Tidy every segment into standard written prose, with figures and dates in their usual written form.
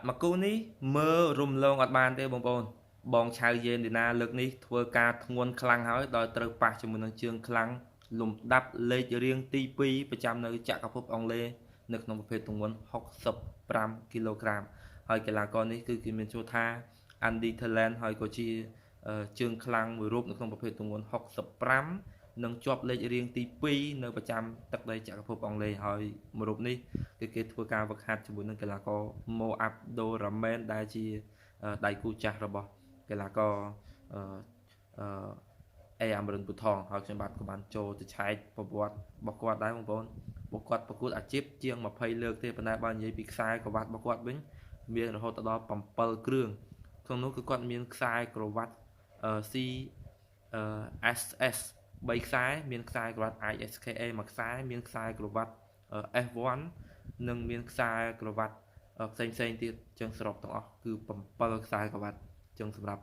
មកគូនេះមើលរំលងអត់បានទេបងប្អូនបងឆៅយេនឌីណាលើកនេះធ្វើការធ្ងន់ខ្លាំងហើយដោយត្រូវប៉ះជាមួយនឹងជើងខ្លាំងលំដាប់លេខរៀងទី2ប្រចាំនៅចក្រភពអង់គ្លេសនៅក្នុងប្រភេទទម្ងន់65គីឡូក្រាមហើយកីឡាករនេះគឺគេមានឈ្មោះថា Andy Thailand ហើយក៏ជាជើងខ្លាំងមួយរូបនៅក្នុងប្រភេទទម្ងន់65និងជាប់លេខរៀងទី2នៅប្រចាំទឹកដីចក្រភពអង់គ្លេសហើយមួយរូបនេះគឺគេធ្វើការវឹកហាត់ជាមួយនឹងកីឡាករ Mo Abdulrahman ដែលជាដៃគូចាស់របស់កីឡាករអេអាមរិនពូថងហើយខ្ញុំបាទក៏បានចូលទៅឆែកប្រវត្តិរបស់គាត់ដែរបងប្អូនពួកគាត់ប្រកួតអាជីពជាង20លើកទេប៉ុន្តែបើនិយាយពីខ្សែក្រវ៉ាត់របស់គាត់វិញមានរហូតដល់7គ្រឿងក្នុងនោះគឺគាត់មានខ្សែក្រវ៉ាត់CS 3ខ្សែមានខ្សែក្រវ៉ាត់ ISKA មួយខ្សែមានខ្សែក្រវ៉ាត់ F1 និងមានខ្សែក្រវ៉ាត់ផ្សេងទៀតចឹងសរុបទាំងអស់គឺ7ខ្សែក្រវ៉ាត់ចឹងសម្រាប់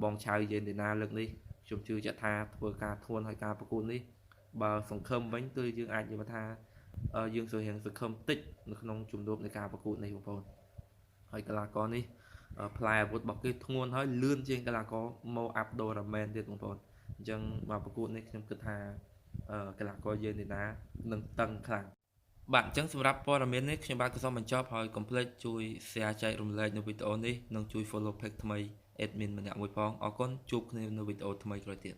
បងឆៅយេនឌីណាលើកនេះខ្ញុំជឿជាក់ថាធ្វើការធ្ងន់ហើយការប្រកួតនេះបើសង្ឃឹមវិញគឺយើងអាចនិយាយថាយើងសង្ឃឹមតិចនៅក្នុងជំនួបនៃការប្រកួតនេះបងប្អូនហើយកីឡាករនេះផ្លែអាវុធរបស់គេធ្ងន់ហើយលឿនជាងកីឡាករ Mo Abdulrahman ទៀតបងប្អូនអញ្ចឹងមកប្រកួតនេះខ្ញុំគិតថាកីឡាករយេនឌីណានឹងតឹងខ្លាំងបាទអញ្ចឹងសម្រាប់ព័ត៌មាននេះខ្ញុំបាទក៏សូមបញ្ចប់ហើយកុំភ្លេចជួយ share ចែករំលែកនៅវីដេអូនេះនិងជួយ follow page ថ្មី admin ម្នាក់មួយផងអរគុណជួបគ្នានៅវីដេអូថ្មីក្រោយទៀត